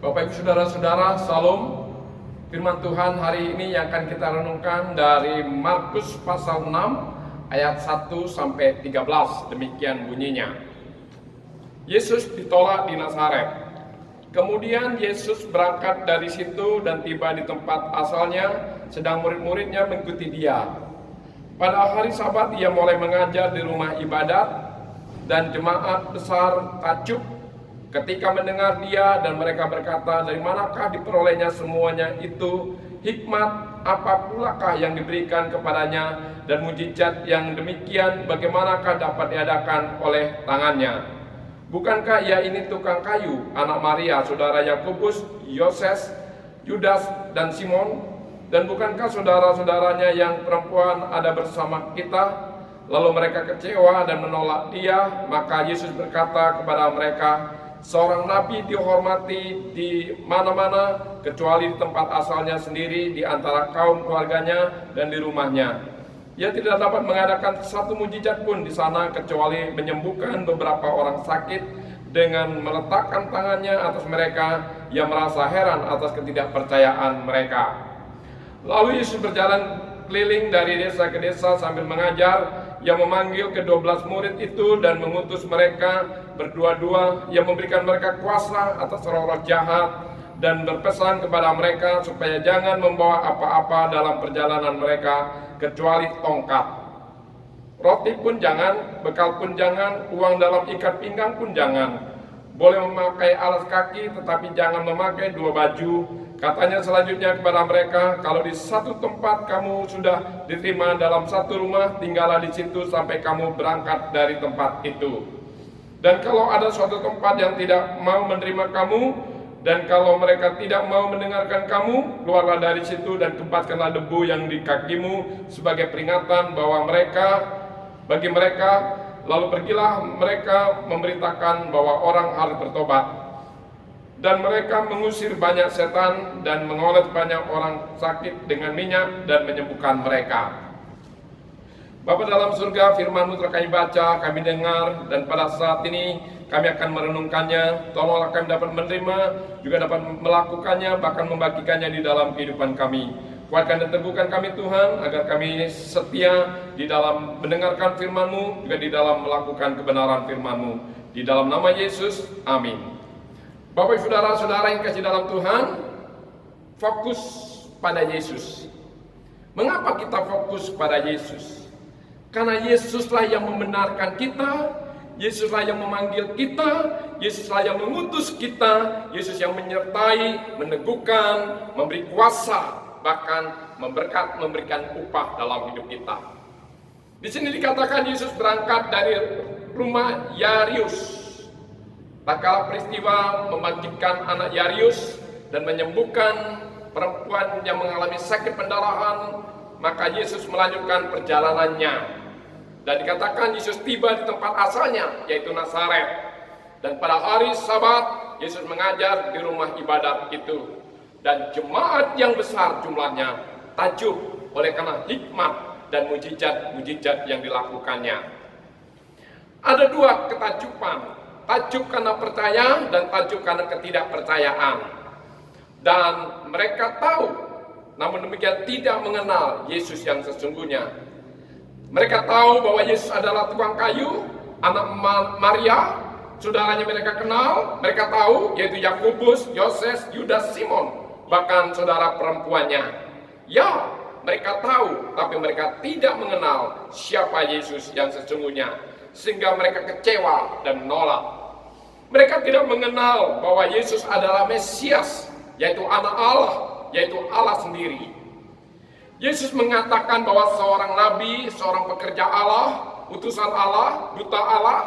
Bapak Ibu Saudara-saudara, Salam. Firman Tuhan hari ini yang akan kita renungkan dari Markus pasal 6 ayat 1 sampai 13. Demikian bunyinya. Yesus ditolak di Nazaret. Kemudian Yesus berangkat dari situ dan tiba di tempat asalnya, sedang murid-muridnya mengikuti dia. Pada hari Sabat ia mulai mengajar di rumah ibadat, dan jemaat besar takjub ketika mendengar dia, dan mereka berkata, dari manakah diperolehnya semuanya itu? Hikmat apa pulakah yang diberikan kepadanya, dan mujizat yang demikian bagaimanakah dapat diadakan oleh tangannya? Bukankah ia ini tukang kayu, anak Maria, saudara Yakobus, Yoses, Yudas, dan Simon? Dan bukankah saudara-saudaranya yang perempuan ada bersama kita? Lalu mereka kecewa dan menolak dia. Maka Yesus berkata kepada mereka, seorang nabi dihormati di mana-mana kecuali di tempat asalnya sendiri, di antara kaum keluarganya dan di rumahnya. Ia tidak dapat mengadakan satu mujizat pun di sana kecuali menyembuhkan beberapa orang sakit dengan meletakkan tangannya atas mereka. Ia merasa heran atas ketidakpercayaan mereka. Lalu Yesus berjalan keliling dari desa ke desa sambil mengajar. Ia memanggil ke-12 murid itu dan mengutus mereka berdua-dua. Ia memberikan mereka kuasa atas roh-roh jahat dan berpesan kepada mereka supaya jangan membawa apa-apa dalam perjalanan mereka kecuali tongkat. Roti pun jangan, bekal pun jangan, uang dalam ikat pinggang pun jangan. Boleh memakai alas kaki tetapi jangan memakai dua baju. Katanya selanjutnya kepada mereka, kalau di satu tempat kamu sudah diterima dalam satu rumah, tinggallah di situ sampai kamu berangkat dari tempat itu. Dan kalau ada suatu tempat yang tidak mau menerima kamu, dan kalau mereka tidak mau mendengarkan kamu, keluarlah dari situ dan tempatkanlah debu yang di kakimu sebagai peringatan bahwa bagi mereka, lalu pergilah mereka memberitakan bahwa orang harus bertobat. Dan mereka mengusir banyak setan dan mengoles banyak orang sakit dengan minyak dan menyembuhkan mereka. Bapa dalam surga, firman-Mu telah kami baca, kami dengar, dan pada saat ini kami akan merenungkannya. Tolonglah kami dapat menerima, juga dapat melakukannya, bahkan membagikannya di dalam kehidupan kami. Kuatkan dan teguhkan kami Tuhan, agar kami setia di dalam mendengarkan firman-Mu, juga di dalam melakukan kebenaran firman-Mu. Di dalam nama Yesus, amin. Bapak Ibu Saudara-saudara yang kasih dalam Tuhan, fokus pada Yesus. Mengapa kita fokus pada Yesus? Karena Yesuslah yang membenarkan kita, Yesuslah yang memanggil kita, Yesuslah yang mengutus kita, Yesus yang menyertai, meneguhkan, memberi kuasa, bahkan memberikan upah dalam hidup kita. Di sini dikatakan Yesus berangkat dari rumah Yairus. Tak kala peristiwa membangkitkan anak Yairus dan menyembuhkan perempuan yang mengalami sakit pendarahan, maka Yesus melanjutkan perjalanannya. Dan dikatakan Yesus tiba di tempat asalnya, yaitu Nazaret. Dan pada hari Sabat, Yesus mengajar di rumah ibadat itu. Dan jemaat yang besar jumlahnya takjub oleh karena hikmat dan mujizat-mujizat yang dilakukannya. Ada dua ketakjuban. Takjub karena percaya dan takjub karena ketidakpercayaan. Dan mereka tahu, namun demikian tidak mengenal Yesus yang sesungguhnya. Mereka tahu bahwa Yesus adalah tukang kayu, anak Maria, saudaranya mereka kenal. Mereka tahu, yaitu Yakobus, Yoses, Yudas, Simon, bahkan saudara perempuannya. Ya, mereka tahu, tapi mereka tidak mengenal siapa Yesus yang sesungguhnya, sehingga mereka kecewa dan menolak. Mereka tidak mengenal bahwa Yesus adalah Mesias, yaitu anak Allah, yaitu Allah sendiri. Yesus mengatakan bahwa seorang nabi, seorang pekerja Allah, utusan Allah, duta Allah,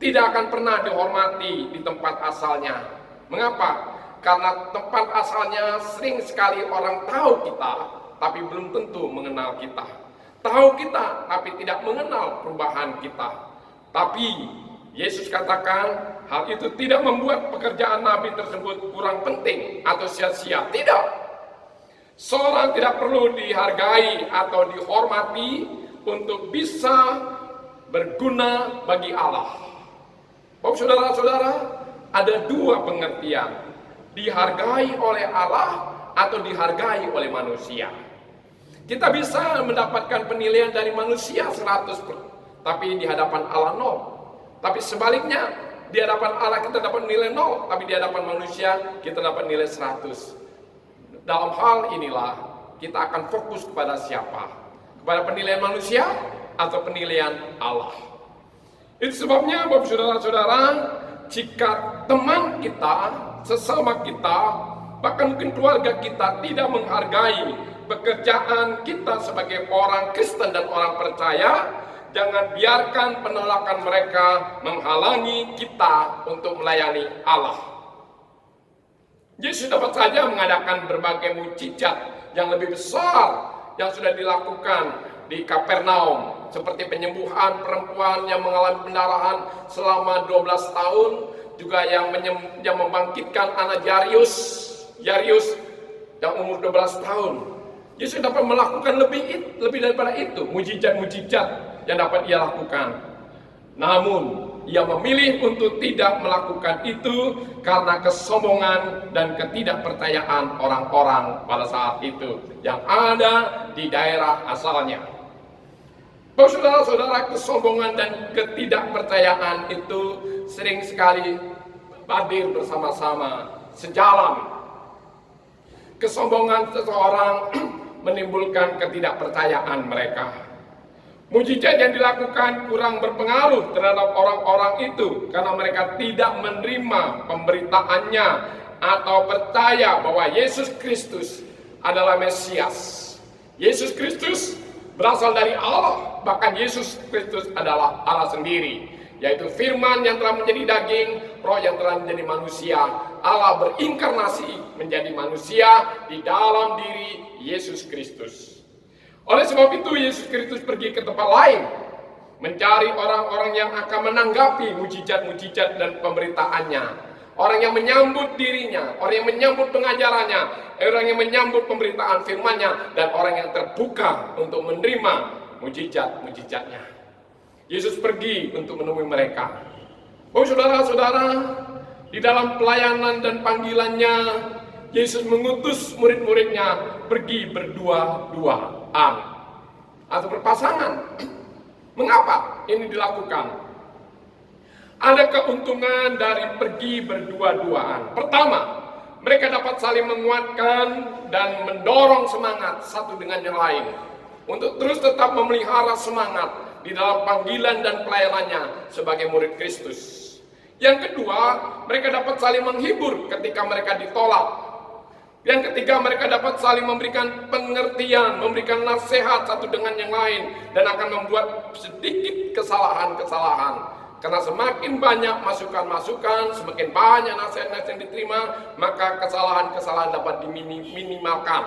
tidak akan pernah dihormati di tempat asalnya. Mengapa? Karena tempat asalnya sering sekali orang tahu kita, tapi belum tentu mengenal kita. Tahu kita, tapi tidak mengenal perubahan kita. Tapi Yesus katakan, hal itu tidak membuat pekerjaan nabi tersebut kurang penting atau sia-sia. Tidak. Seorang tidak perlu dihargai atau dihormati untuk bisa berguna bagi Allah. Bapak saudara-saudara, ada dua pengertian. dihargai oleh Allah atau dihargai oleh manusia. Kita bisa mendapatkan penilaian dari manusia 100, tapi di hadapan Allah 0. Tapi sebaliknya, di hadapan Allah kita dapat nilai 0, tapi di hadapan manusia kita dapat nilai 100. Dalam hal inilah kita akan fokus kepada siapa? Kepada penilaian manusia atau penilaian Allah. Itu sebabnya Bapak saudara-saudara, jika teman kita, sesama kita, bahkan mungkin keluarga kita tidak menghargai pekerjaan kita sebagai orang Kristen dan orang percaya, jangan biarkan penolakan mereka menghalangi kita untuk melayani Allah. Yesus dapat saja mengadakan berbagai mukjizat yang lebih besar yang sudah dilakukan di Kapernaum, seperti penyembuhan perempuan yang mengalami pendarahan selama 12 tahun, juga yang membangkitkan anak Jairus yang umur 12 tahun. Yesus dapat melakukan lebih daripada itu, mukjizat-mukjizat yang dapat ia lakukan. Namun, ia memilih untuk tidak melakukan itu karena kesombongan dan ketidakpercayaan orang-orang pada saat itu yang ada di daerah asalnya. Bapak saudara-saudara, kesombongan dan ketidakpercayaan itu sering sekali hadir bersama-sama, sejalan. Kesombongan seseorang menimbulkan ketidakpercayaan mereka. Mukjizat yang dilakukan kurang berpengaruh terhadap orang-orang itu karena mereka tidak menerima pemberitaannya atau percaya bahwa Yesus Kristus adalah Mesias. Yesus Kristus berasal dari Allah, bahkan Yesus Kristus adalah Allah sendiri, yaitu firman yang telah menjadi daging, roh yang telah menjadi manusia. Allah berinkarnasi menjadi manusia di dalam diri Yesus Kristus. Oleh sebab itu Yesus Kristus pergi ke tempat lain, mencari orang-orang yang akan menanggapi mukjizat-mukjizat dan pemberitaannya. Orang yang menyambut dirinya, orang yang menyambut pengajarannya, orang yang menyambut pemberitaan firman-Nya, dan orang yang terbuka untuk menerima mukjizat-mukjizatnya. Yesus pergi untuk menemui mereka. Oh saudara-saudara, di dalam pelayanan dan panggilannya, Yesus mengutus murid-muridnya pergi berdua-duaan atau berpasangan. Mengapa ini dilakukan? Ada keuntungan dari pergi berdua-duaan. Pertama, mereka dapat saling menguatkan dan mendorong semangat satu dengan yang lain untuk terus tetap memelihara semangat di dalam panggilan dan pelayanannya sebagai murid Kristus. Yang kedua, mereka dapat saling menghibur ketika mereka ditolak. Yang ketiga, mereka dapat saling memberikan pengertian, memberikan nasihat satu dengan yang lain, dan akan membuat sedikit kesalahan-kesalahan. Karena semakin banyak masukan-masukan, semakin banyak nasihat-nasihat yang diterima, maka kesalahan-kesalahan dapat diminimalkan.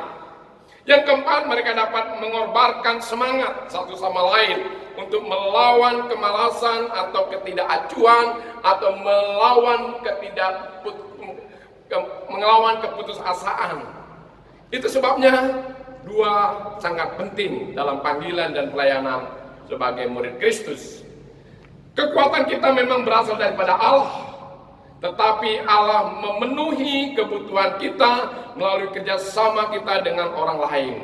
Yang keempat, mereka dapat mengorbankan semangat satu sama lain untuk melawan kemalasan atau ketidakacuan, atau melawan keputusasaan. Itu sebabnya dua sangat penting dalam panggilan dan pelayanan sebagai murid Kristus. Kekuatan kita memang berasal daripada Allah, tetapi Allah memenuhi kebutuhan kita melalui kerjasama kita dengan orang lain.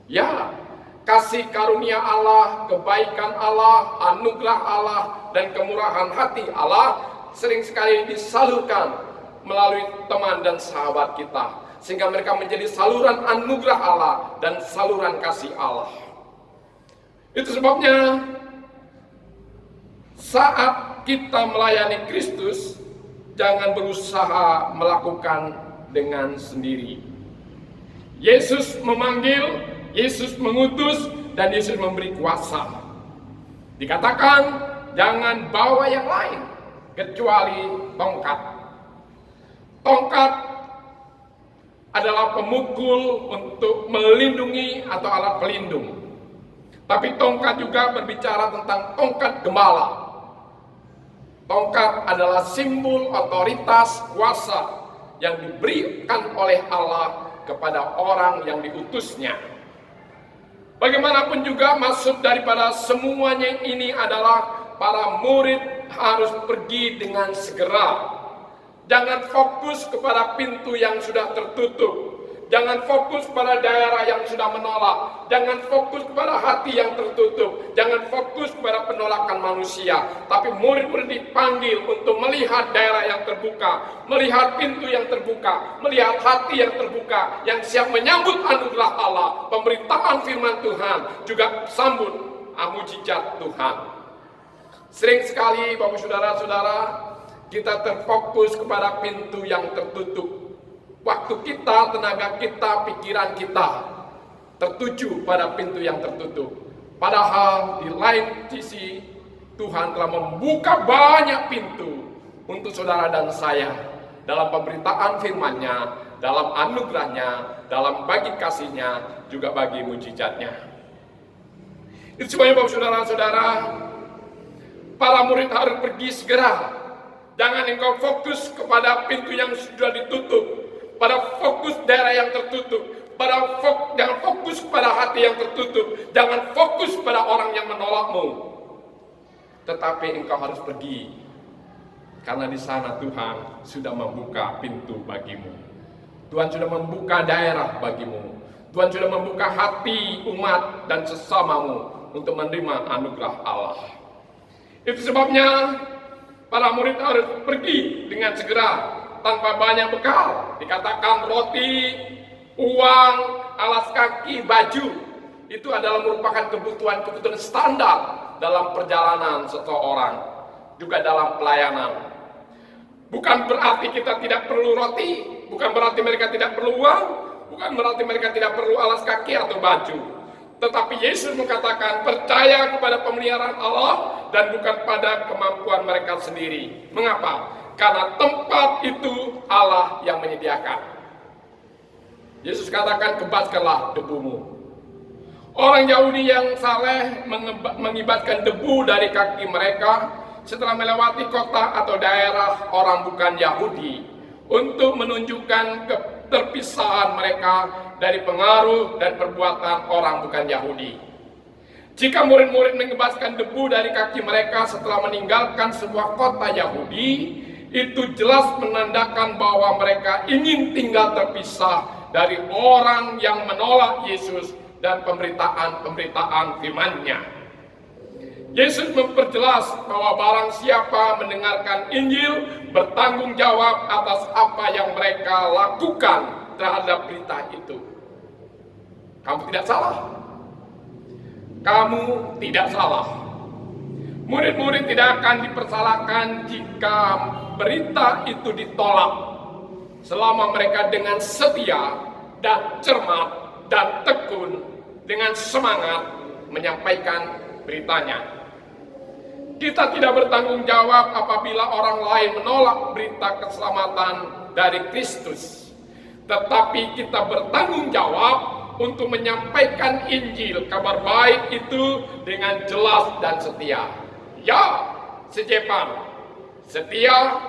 Ya, kasih karunia Allah, kebaikan Allah, anugerah Allah, dan kemurahan hati Allah sering sekali disalurkan melalui teman dan sahabat kita, sehingga mereka menjadi saluran anugerah Allah dan saluran kasih Allah. Itu sebabnya saat kita melayani Kristus, jangan berusaha melakukan dengan sendiri. Yesus memanggil, Yesus mengutus, dan Yesus memberi kuasa. Dikatakan jangan bawa yang lain kecuali tongkat. Tongkat adalah pemukul untuk melindungi atau alat pelindung. Tapi tongkat juga berbicara tentang tongkat gembala. Tongkat adalah simbol otoritas kuasa yang diberikan oleh Allah kepada orang yang diutusnya. Bagaimanapun juga maksud daripada semuanya ini adalah para murid harus pergi dengan segera. Jangan fokus kepada pintu yang sudah tertutup. Jangan fokus pada daerah yang sudah menolak. Jangan fokus kepada hati yang tertutup. Jangan fokus kepada penolakan manusia. Tapi murid-murid dipanggil untuk melihat daerah yang terbuka, melihat pintu yang terbuka, melihat hati yang terbuka, yang siap menyambut anugerah Allah, pemberitaan firman Tuhan, juga sambut mujizat Tuhan. Sering sekali Bapak Saudara-saudara, kita terfokus kepada pintu yang tertutup. Waktu kita, tenaga kita, pikiran kita tertuju pada pintu yang tertutup. Padahal di lain sisi, Tuhan telah membuka banyak pintu untuk saudara dan saya dalam pemberitaan firman-Nya, dalam anugerah-Nya, dalam bagi kasih-Nya, juga bagi mujizat-Nya. Itu sebabnya Bapak Saudara-saudara, para murid harus pergi segera. Jangan engkau fokus kepada pintu yang sudah ditutup, pada fokus daerah yang tertutup, jangan fokus pada hati yang tertutup, jangan fokus pada orang yang menolakmu. Tetapi engkau harus pergi, karena di sana Tuhan sudah membuka pintu bagimu. Tuhan sudah membuka daerah bagimu. Tuhan sudah membuka hati umat dan sesamamu untuk menerima anugerah Allah. Itu sebabnya para murid harus pergi dengan segera, tanpa banyak bekal. Dikatakan roti, uang, alas kaki, baju, itu adalah merupakan kebutuhan standar dalam perjalanan seseorang, juga dalam pelayanan. Bukan berarti kita tidak perlu roti, bukan berarti mereka tidak perlu uang, bukan berarti mereka tidak perlu alas kaki atau baju. Tetapi Yesus mengatakan percaya kepada pemeliharaan Allah dan bukan pada kemampuan mereka sendiri. Mengapa? Karena tempat itu Allah yang menyediakan. Yesus katakan, kebaskanlah debumu. Orang Yahudi yang saleh mengibatkan debu dari kaki mereka setelah melewati kota atau daerah orang bukan Yahudi, untuk menunjukkan keterpisahan mereka dari pengaruh dan perbuatan orang bukan Yahudi. Jika murid-murid mengebaskan debu dari kaki mereka setelah meninggalkan sebuah kota Yahudi, itu jelas menandakan bahwa mereka ingin tinggal terpisah dari orang yang menolak Yesus dan pemberitaan firman-Nya. Yesus memperjelas bahwa barang siapa mendengarkan Injil bertanggung jawab atas apa yang mereka lakukan terhadap berita itu. Kamu tidak salah. Kamu tidak salah. Murid-murid tidak akan dipersalahkan jika berita itu ditolak, selama mereka dengan setia dan cermat dan tekun dengan semangat menyampaikan beritanya. Kita tidak bertanggung jawab apabila orang lain menolak berita keselamatan dari Kristus, tetapi kita bertanggung jawab untuk menyampaikan Injil, kabar baik itu dengan jelas dan setia. Ya, secepat, setia,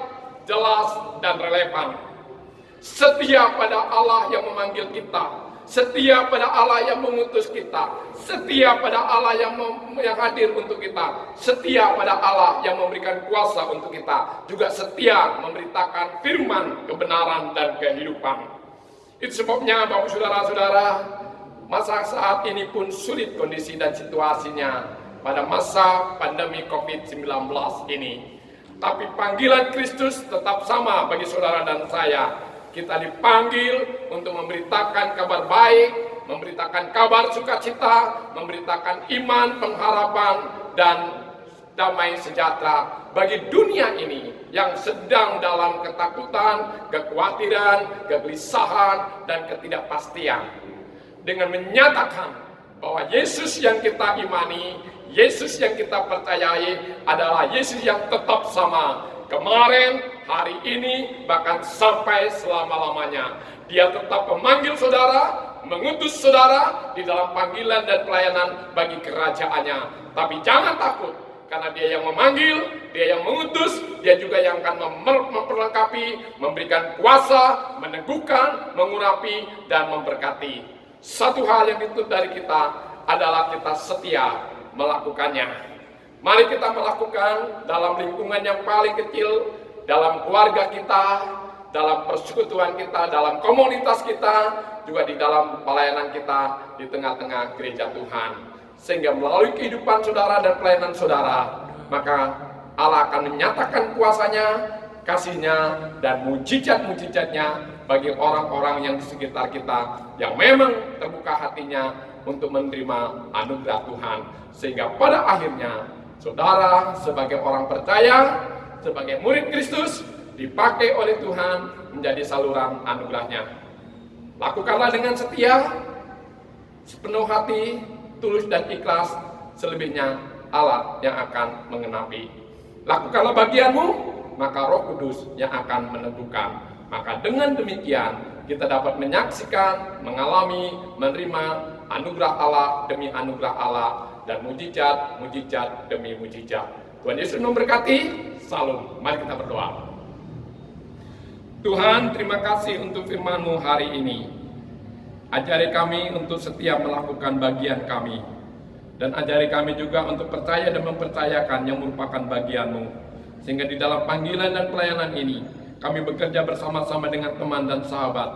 jelas, dan relevan. Setia pada Allah yang memanggil kita, setia pada Allah yang mengutus kita, setia pada Allah yang hadir untuk kita, setia pada Allah yang memberikan kuasa untuk kita, juga setia memberitakan firman, kebenaran, dan kehidupan. Itu sebabnya Bapak Saudara-saudara, masa saat ini pun sulit kondisi dan situasinya pada masa pandemi COVID-19 ini. Tapi panggilan Kristus tetap sama bagi saudara dan saya. Kita dipanggil untuk memberitakan kabar baik, memberitakan kabar sukacita, memberitakan iman, pengharapan, dan damai sejahtera bagi dunia ini yang sedang dalam ketakutan, kekhawatiran, kegelisahan, dan ketidakpastian. Dengan menyatakan bahwa Yesus yang kita imani, Yesus yang kita percayai adalah Yesus yang tetap sama. Kemarin, hari ini, bahkan sampai selama-lamanya. Dia tetap memanggil saudara, mengutus saudara di dalam panggilan dan pelayanan bagi kerajaannya. Tapi jangan takut, karena dia yang memanggil, dia yang mengutus, dia juga yang akan memperlengkapi, memberikan kuasa, meneguhkan, mengurapi, dan memberkati. Satu hal yang dituntut dari kita adalah kita setia melakukannya. Mari kita melakukan dalam lingkungan yang paling kecil, dalam keluarga kita, dalam persekutuan kita, dalam komunitas kita, juga di dalam pelayanan kita di tengah-tengah gereja Tuhan. Sehingga melalui kehidupan saudara dan pelayanan saudara, maka Allah akan menyatakan kuasanya, kasihnya, dan mujizat-mujizatnya bagi orang-orang yang di sekitar kita yang memang terbuka hatinya untuk menerima anugerah Tuhan. Sehingga pada akhirnya saudara sebagai orang percaya, sebagai murid Kristus, dipakai oleh Tuhan menjadi saluran anugerahnya. Lakukanlah dengan setia, sepenuh hati, tulus dan ikhlas, selebihnya Allah yang akan mengenapi. Lakukanlah bagianmu, maka Roh Kudus yang akan menentukan. Maka dengan demikian kita dapat menyaksikan, mengalami, menerima anugerah Allah demi anugerah Allah, dan mujizat demi mujizat. Tuhan Yesus memberkati. Salam. Mari kita berdoa. Tuhan, terima kasih untuk firman-Mu hari ini. Ajari kami untuk setia melakukan bagian kami, dan ajari kami juga untuk percaya dan mempercayakan yang merupakan bagian-Mu. Sehingga di dalam panggilan dan pelayanan ini, kami bekerja bersama-sama dengan teman dan sahabat.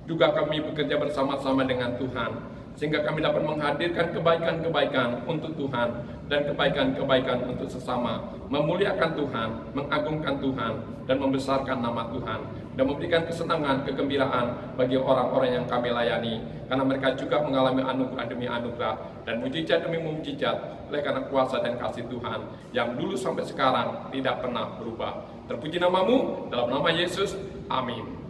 Juga kami bekerja bersama-sama dengan Tuhan. Sehingga kami dapat menghadirkan kebaikan-kebaikan untuk Tuhan dan kebaikan-kebaikan untuk sesama, memuliakan Tuhan, mengagungkan Tuhan, dan membesarkan nama Tuhan, dan memberikan kesenangan, kegembiraan bagi orang-orang yang kami layani, karena mereka juga mengalami anugerah demi anugerah dan mujizat demi mujizat oleh karena kuasa dan kasih Tuhan yang dulu sampai sekarang tidak pernah berubah. Terpuji nama-Mu, dalam nama Yesus, amin.